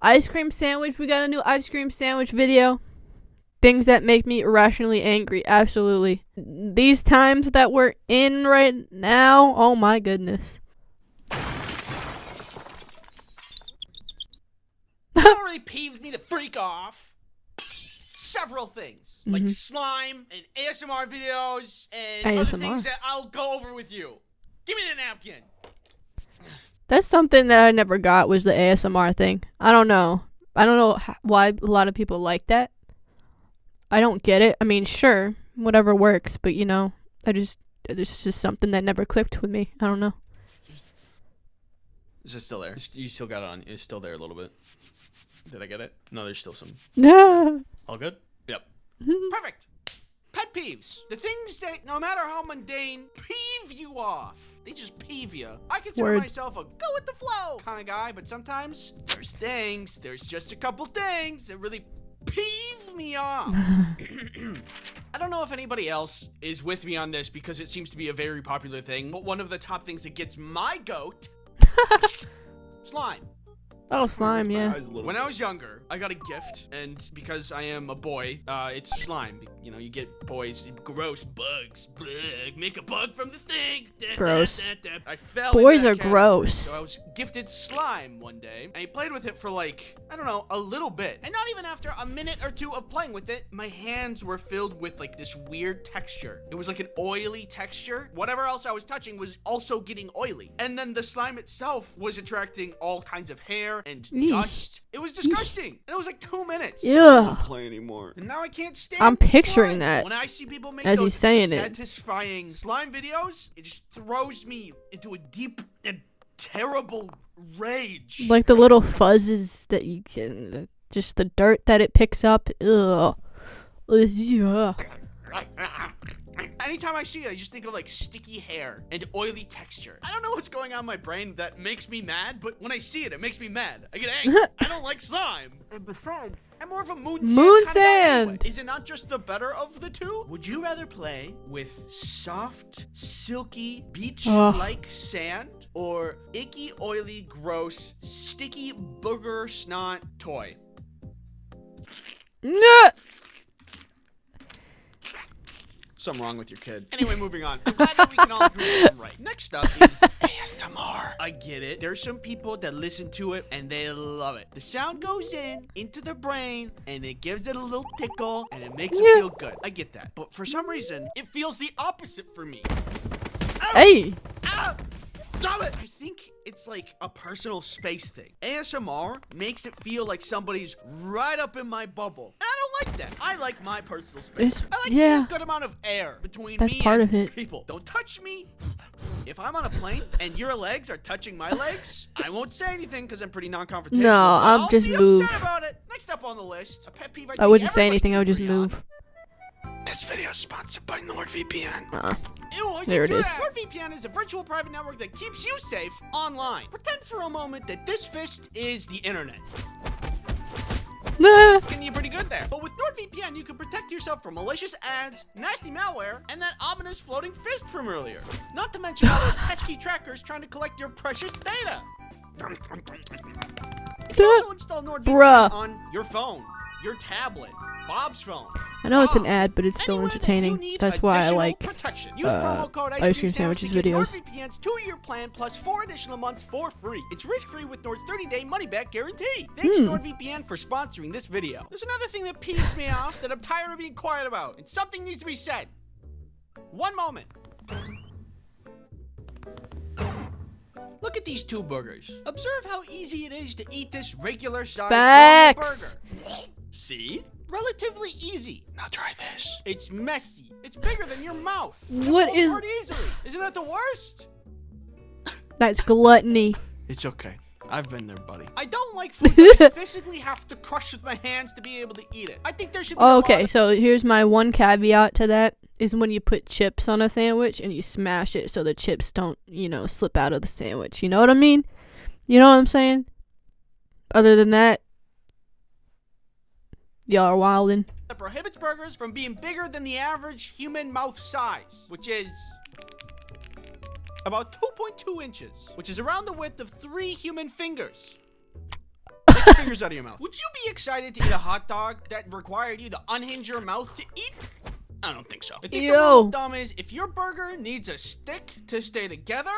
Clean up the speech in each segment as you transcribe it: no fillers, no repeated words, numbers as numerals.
Ice cream sandwich. We got a new ice cream sandwich video. Things that make me irrationally angry. Absolutely. These times that we're in right now. Oh my goodness. What really peeves me the freak off? Several things. Like slime and ASMR videos and other things that I'll go over with you. Give me the napkin. That's something that I never got, was the ASMR thing. I don't know. I don't know why a lot of people like that. I don't get it. I mean, sure, whatever works, but you know, it's just something that never clicked with me. I don't know. Is it still there? You still got it on. It's still there a little bit. Did I get it? No, there's still some. No. All good? Yep. Perfect. Pet peeves. The things that, no matter how mundane, peeve you off. They just peeve you. I consider myself a go with the flow kind of guy, but sometimes there's just a couple things that really peeve me off. I don't know if anybody else is with me on this because it seems to be a very popular thing, but one of the top things that gets my goat, slime. Oh, slime, yeah. When I was younger, I got a gift, and because I am a boy, it's slime. You know, you get boys, gross bugs. Blech, make a bug from the thing. Gross. I fell Boys in are that category, gross. So I was gifted slime one day, and I played with it for like, I don't know, a little bit. And not even after a minute or two of playing with it, my hands were filled with like this weird texture. It was like an oily texture. Whatever else I was touching was also getting oily. And then the slime itself was attracting all kinds of hair and dust. It was disgusting. And it was like 2 minutes. Yeah. I don't play anymore. And now I can't stand I'm picturing slime. that When I see people make as those he's saying it. satisfying slime videos, it just throws me into a deep and terrible rage. Like the little fuzzes that you can, just the dirt that it picks up. Ugh. Ugh. Anytime I see it, I just think of like sticky hair and oily texture. I don't know what's going on in my brain that makes me mad, but when I see it, it makes me mad. I get angry. I don't like slime. And besides, I'm more of a moon sand. Anyway. Is it not just the better of the two? Would you rather play with soft, silky, beach-like sand or icky, oily, gross, sticky booger snot toy? No. Something wrong with your kid. Anyway, moving on. I'm glad that we can all agree on right. Next up is ASMR. I get it. There's some people that listen to it and they love it. The sound goes into the brain and it gives it a little tickle and it makes it feel good. I get that. But for some reason, it feels the opposite for me. Ow! Hey. Ow! Stop it! I think it's like a personal space thing. ASMR makes it feel like somebody's right up in my bubble. And I don't like that. I like my personal space. I like a good amount of air between me and people. Don't touch me. If I'm on a plane and your legs are touching my legs, I won't say anything because I'm pretty non-confrontational. No, I'll just move. Upset about it. Next up on the list, a pet peeve I wouldn't say anything. I would just move. This video is sponsored by NordVPN. There it is. NordVPN is a virtual private network that keeps you safe online. Pretend for a moment that this fist is the internet. And you're pretty good there. But with NordVPN, you can protect yourself from malicious ads, nasty malware, and that ominous floating fist from earlier. Not to mention all those pesky trackers trying to collect your precious data. You can also install NordVPN on your phone, your tablet, Bob's phone. I know it's an ad, but it's still entertaining. That's why I like ice cream sandwiches videos. NordVPN's 2-year plan plus 4 additional months for free. It's risk-free with Nord's 30-day money-back guarantee. Thanks NordVPN for sponsoring this video. There's another thing that peeves me off that I'm tired of being quiet about, and something needs to be said. One moment. Look at these two burgers. Observe how easy it is to eat this regular-sized burger. See? Relatively easy. Now try this. It's messy. It's bigger than your mouth. What is... Isn't that the worst? That's gluttony. It's okay. I've been there, buddy. I don't like food that I physically have to crush with my hands to be able to eat it. I think there should be okay, so here's my one caveat to that. Is when you put chips on a sandwich and you smash it so the chips don't, you know, slip out of the sandwich. You know what I mean? You know what I'm saying? Other than that, y'all are wildin'. That prohibits burgers from being bigger than the average human mouth size, which is about 2.2 inches, which is around the width of 3 human fingers. The your fingers out of your mouth. Would you be excited to eat a hot dog that required you to unhinge your mouth to eat? I don't think so. I think the rule of thumb is if your burger needs a stick to stay together,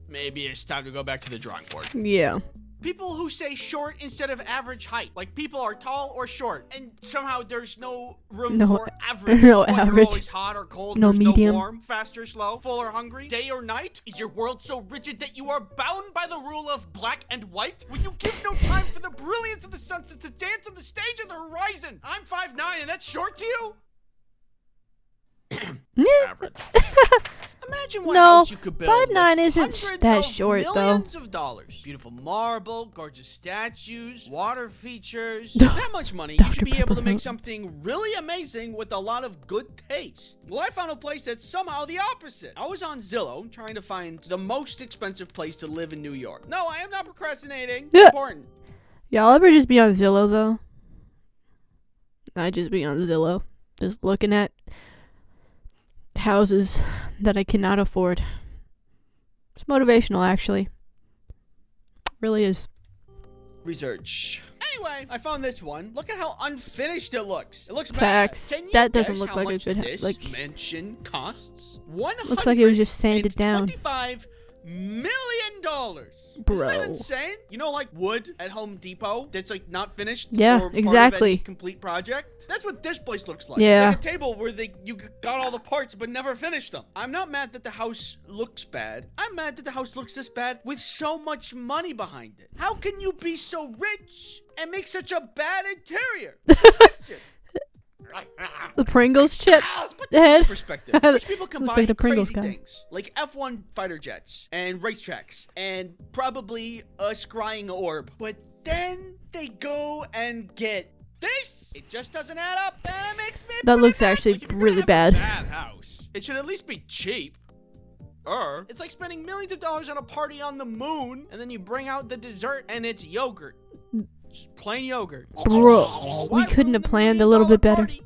maybe it's time to go back to the drawing board. Yeah. People who say short instead of average height. Like people are tall or short. And somehow there's no room for average. No When average. You're always hot or cold. No there's medium. No warm, fast or slow, full or hungry, day or night. Is your world so rigid that you are bound by the rule of black and white? Will you give no time for the brilliance of the sunset to dance on the stage of the horizon? I'm 5'9" and that's short to you? Average. Imagine what house you could build. 5'9" isn't hundreds that of short, though. Millions of dollars. Beautiful marble, gorgeous statues, water features. With that much money, you should be able to make something really amazing with a lot of good taste. Well, I found a place that's somehow the opposite. I was on Zillow trying to find the most expensive place to live in New York. No, I am not procrastinating. It's important. Y'all ever just be on Zillow, though? I just be on Zillow. Just looking at houses that I cannot afford. It's motivational, actually. It really is. Research. Anyway, I found this one. Look at how unfinished it looks. It looks Facts. bad. Can you that doesn't guess look how like a much good this like mansion costs? looks like it was just sanded down. $125 million. Bro. Isn't that insane? You know, like wood at Home Depot that's like not finished. Yeah, or exactly. Part of a complete project. That's what this place looks like. Yeah. It's like a table where you got all the parts but never finished them. I'm not mad that the house looks bad. I'm mad that the house looks this bad with so much money behind it. How can you be so rich and make such a bad interior? The Pringles chip Put this head. in perspective. Rich people can Looks buy like the Pringles crazy guy. things like F1 fighter jets and racetracks and probably a scrying orb. But then they go and get this. It just doesn't add up. That makes me That looks mad. actually Like, if you're really gonna have bad. a bad house, it should at least be cheap. It's like spending millions of dollars on a party on the moon, and then you bring out the dessert, and it's yogurt. Just plain yogurt. Bro, we Why couldn't ruin have the planned a $1 little bit better. party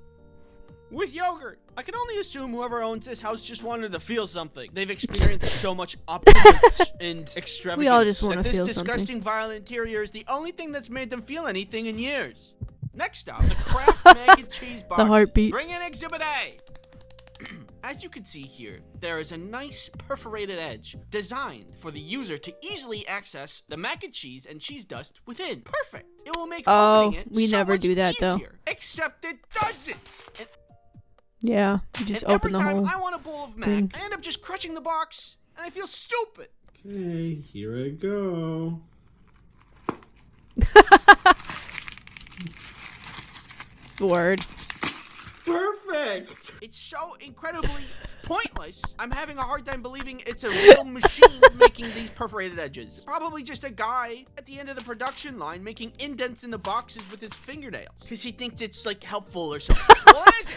with yogurt? I can only assume whoever owns this house just wanted to feel something. They've experienced so much opulence and extravagance. We all just want to that feel this something. disgusting, violent interior is the only thing that's made them feel anything in years. Next up, the Kraft mac and cheese box. The heartbeat. Bring in Exhibit A. As you can see here, there is a nice perforated edge designed for the user to easily access the mac and cheese dust within. Perfect. It will make opening it we so never much do that, though. easier. Except it doesn't. And Yeah, you just open the every time hole. I want a bowl of mac, thing. I end up just crushing the box, and I feel stupid. Okay, here I go. Word. Perfect! It's so incredibly pointless. I'm having a hard time believing it's a real machine making these perforated edges. Probably just a guy at the end of the production line making indents in the boxes with his fingernails because he thinks it's like helpful or something. What is it?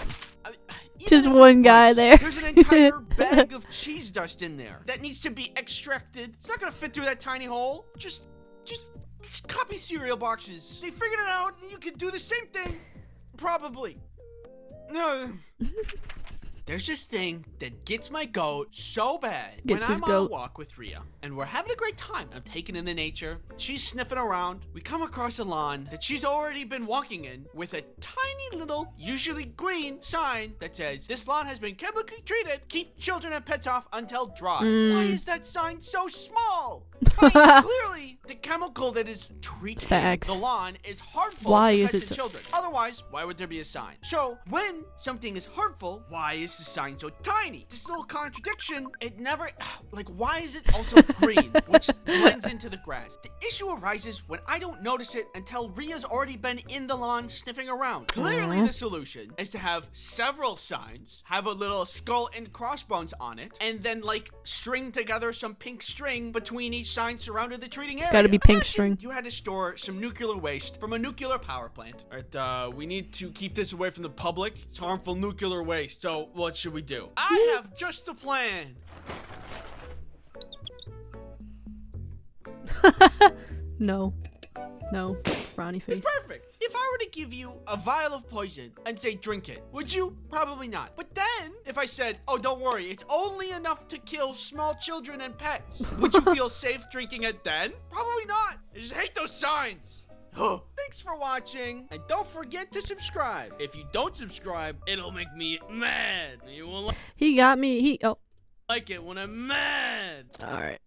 Even Just if it one guy was, there. There's an entire bag of cheese dust in there that needs to be extracted. It's not gonna fit through that tiny hole. Just copy cereal boxes. They figured it out, and you can do the same thing. Probably. No. There's this thing that gets my goat so bad. Gets when his I'm on a goat. walk with Rhea, and we're having a great time. I'm taking in the nature. She's sniffing around. We come across a lawn that she's already been walking in with a tiny little, usually green, sign that says, "This lawn has been chemically treated. Keep children and pets off until dry." Why is that sign so small? Clearly, the chemical that is treating Facts. the lawn is harmful Why to is pets it and so- children. Otherwise, why would there be a sign? So, when something is harmful, why is the sign so tiny? This little contradiction, it never, like, why is it also green, which blends into the grass? The issue arises when I don't notice it until Rhea's already been in the lawn sniffing around. Clearly, the solution is to have several signs, have a little skull and crossbones on it, and then, like, string together some pink string between each sign surrounded the treating area. It's gotta be pink Imagine string. you had to store some nuclear waste from a nuclear power plant. All right, we need to keep this away from the public. It's harmful nuclear waste. So what should we do? I have just a plan. No. Frowny face. Perfect. If I were to give you a vial of poison and say drink it, would you? Probably not. But then, if I said, oh, don't worry, it's only enough to kill small children and pets, would you feel safe drinking it then? Probably not. I just hate those signs. Thanks for watching, and don't forget to subscribe. If you don't subscribe, it'll make me mad. You won't He got me. like it when I'm mad. All right.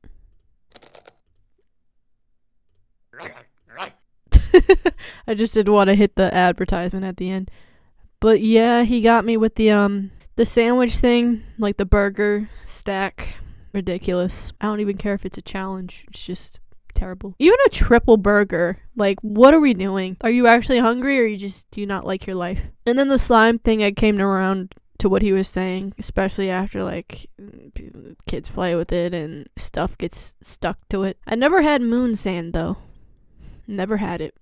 I just didn't want to hit the advertisement at the end. But yeah, he got me with the sandwich thing, like the burger stack. Ridiculous. I don't even care if it's a challenge. It's just terrible. Even a triple burger. Like, what are we doing? Are you actually hungry, or do you not like your life? And then the slime thing, I came around to what he was saying, especially after like kids play with it and stuff gets stuck to it. I never had moon sand though. Never had it.